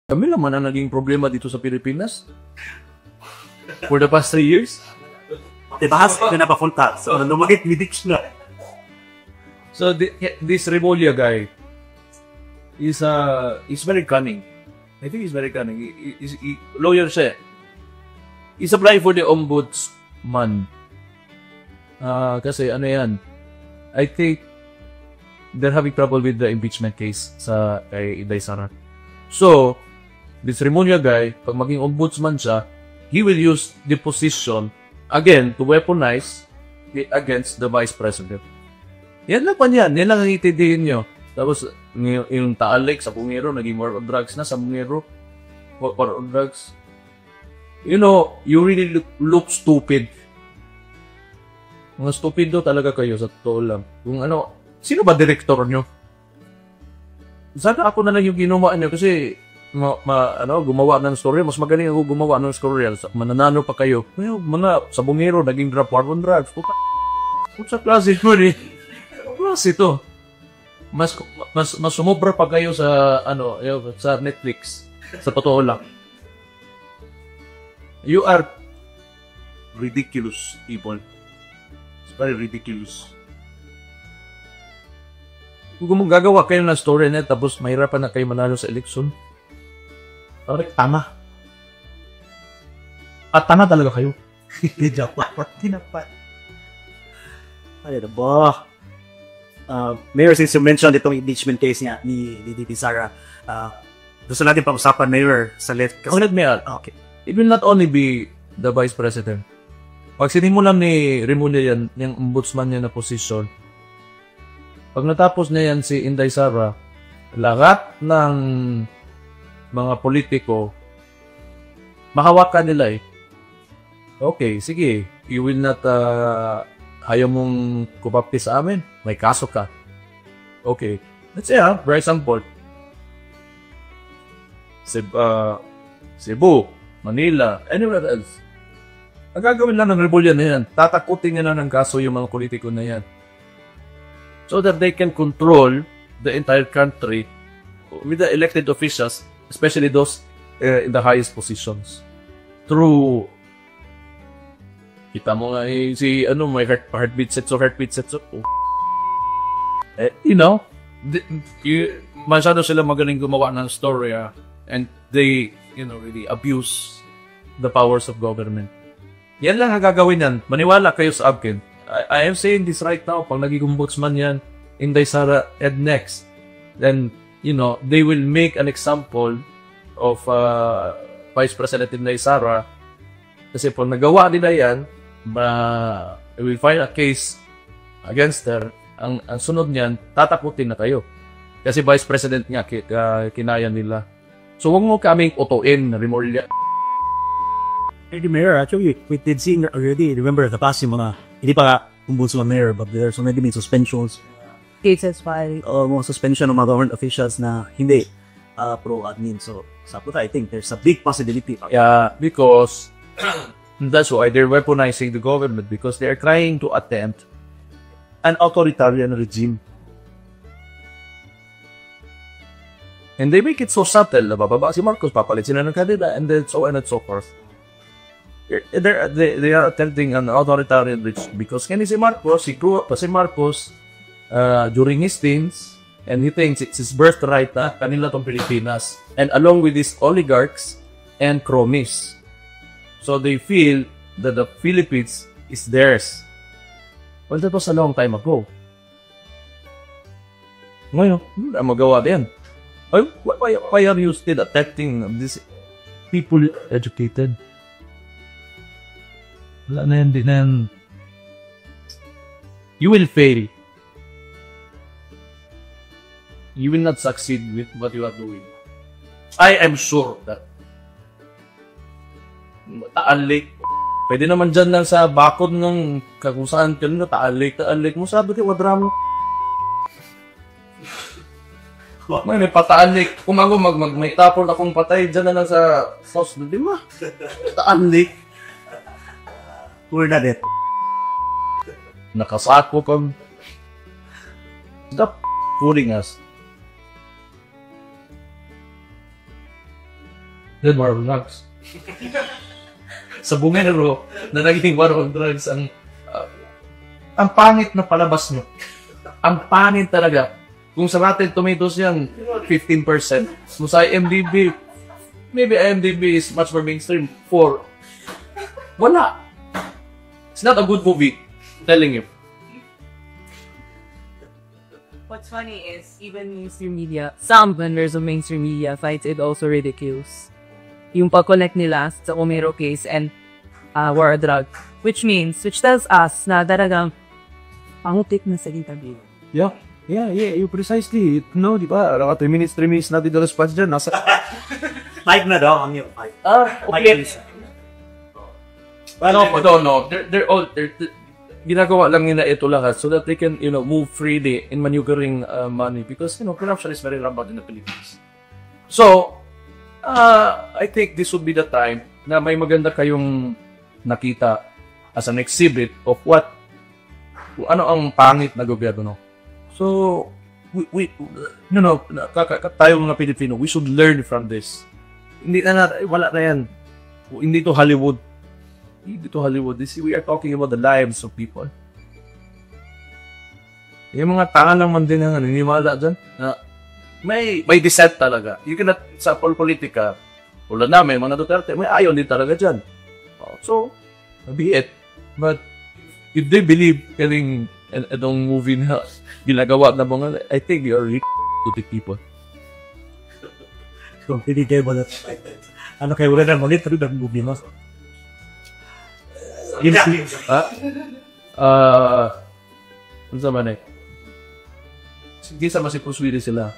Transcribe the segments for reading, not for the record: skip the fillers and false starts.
Kami naman ang naging problema dito sa Pilipinas. For the past 3 years. Bahas ka na papunta. So, lumagit midik na. So, this Remulla guy is very cunning. I think he's very cunning. Lawyer siya. He's applying for the ombudsman. Kasi ano yan, I think they're having trouble with the impeachment case sa kay Inday Sara. So, this Remulla guy, pag maging ombudsman siya, he will use the position, again, to weaponize against the vice president. Yan lang pa niyan. Yan lang ang itindihin nyo. Tapos, yung Taal Lake sa Bungero, naging war on drugs na sa Bungero. War on drugs. You know, you really look stupid. Mga stupido talaga kayo, sa totoo lang. Kung ano, sino ba direktor nyo? Sana ako na lang yung ginawa nyo kasi gumawa ng story. Mas magaling ako gumawa ng story. Mananalo pa kayo. Well, mga sa Bungero, naging war on drugs. Kung sa klase mo eh. Klase ito. Mas sumobra pa kayo sa sa Netflix. Sa totoo lang. You are ridiculous people. It's very ridiculous. Kung gagawa kayo ng story net tapos mahirapan na kayo manalo sa eleksyon, parang tama. At tama talaga kayo. Tinapat. Ay, ba? Mayor, since you mentioned itong impeachment case niya ni DDP Sara, gusto natin pag-usapan, Mayor, sa left. Okay. It will not only be the Vice President. Pag sinimulan ni Remulla yan, yung ombudsman niya na posisyon, pag natapos niya yan si Inday Sara, lahat ng mga politiko, mahawakan nila eh. Okay, sige, you will not, ayaw mong kumapti sa amin, may kaso ka. Okay, let's say for example, Cebu, Manila, anywhere else. Ang gagawin lang ng Remulla na yan, tatakutin niya na ng kaso yung mga politiko na yan. So that they can control the entire country with the elected officials, especially those in the highest positions. Through, kita mo nga may heartbeat sets. You know, masyado sila magaling gumawa ng story and they, really abuse the powers of government. Yan lang ang gagawin yan. Maniwala kayo sa akin. I am saying this right now. Pag naging ombudsman yan, Inday Sara, and next, then, they will make an example of Vice President Inday Sara. Kasi pag nagawa nila yan, we will file a case against her. Ang sunod niyan, tatakutin na kayo. Kasi Vice President nga, kinaya nila. So, huwag mo kaming utuin, Remulla. Hey, Mayor, actually, we did see already, remember, the past yung mga, hindi pa ombudsman mayor, but there's already been suspensions. Cases filed. Mga suspension ng mga government officials na hindi pro-admin. So, I think there's a big possibility. Yeah, because that's why they're weaponizing the government because they're trying to attempt an authoritarian regime. And they make it so subtle na bababa si Marcos, papalit sila ng kanila, and then so on and so forth. They are attempting an authoritarian regime because si Marcos, he grew up si Marcos during his teens, and he thinks it's his birthright na kanila tong Pilipinas. And along with these oligarchs and cronies. So they feel that the Philippines is theirs. Well, that was a long time ago. Ngayon, magawa din. Why are you still attacking these people educated? Wala na yan din yan. You will fail. You will not succeed with what you are doing. I am sure that Taal Lake. Pwede naman dyan lang sa bakod ng kung saan ka na Taal Lake mo. Sabi ko, wadramo. May Taal Lake. Kung ako may tapon akong patay dyan na lang sa sauce. Di ba? Taal Lake. We're not it. Nakasako kang stop fooling us. Then war on drugs. Sa Bungero, na naging war on drugs, ang pangit na palabas mo. Ang pangit talaga. Kung sa Rotten Tomatoes yan, 15%. Kung sa IMDb, maybe IMDb is much more mainstream. 4. Wala. It's not a good movie. I'm telling you. What's funny is, even mainstream media, some vendors of mainstream media finds it also ridiculous. Yung pag-connect nila sa Omero case and war on drug. Which tells us na talagang pangutik na sa interview. Yeah, you precisely. No, di ba? 3 minutes natin the response dyan. Nasa... Mike na daw, ang yung Mike. Okay. No. They're ginagawa lang nila ito lahat so that they can, move freely in maneuvering money because, corruption is very rampant in the Philippines. So, I think this would be the time na may maganda kayong nakita as an exhibit of ano ang pangit na gobyerno. So, tayo mga Pilipino, we should learn from this. Wala na yan. Hindi to Hollywood. We are talking about the lives of people. Yung mga tanga lang man din ang naniniwala dyan na may dissent talaga. You cannot, sa politika, tulad namin, mga Duterte, may ayaw din talaga dyan. So, be it. But, if they believe itong movie na ginagawa na mga, I think you are to the people. So, hindi kayo ba ano kayo wala na ulit, pero ng movie mo? Ano sa man eh? Sige sa masipuswili sila.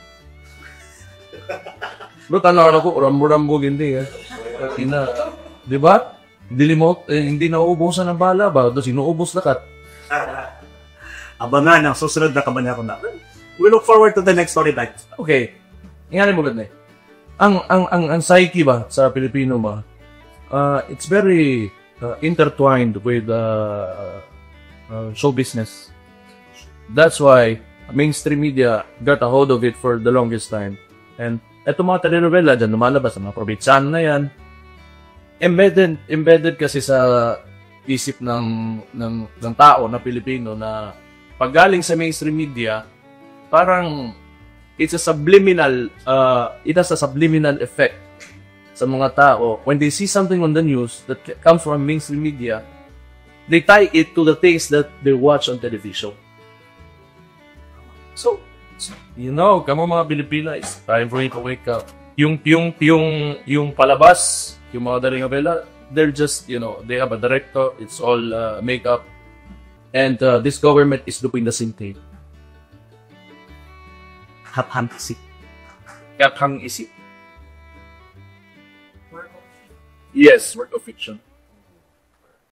Bro, tanaw ko, rambo-rambo hindi eh. Di ba? Hindi nauubusan ng bala ba? Doon sinuubos na kat. Abangan ang susunod na kabanya ko na. We look forward to the next story night. Okay. Ingani mo ganda eh. Ang psyche ba sa Pilipino ba? It's very intertwined with show business. That's why mainstream media got a hold of it for the longest time. And eto mga telenovela dyan, lumalabas ang mga probinsyano na yan. Embedded kasi sa isip ng tao na Pilipino na paggaling sa mainstream media, parang it has a subliminal effect sa mga tao. When they see something on the news that comes from mainstream media, they tie it to the things that they watch on television. So, kamo mga Pilipino, it's time for you to wake up. Yung palabas, yung mga telenovela, they're just, they have a director, it's all makeup, and this government is doing the same thing. Haphang isip. Haphang isip. Yes, work of fiction.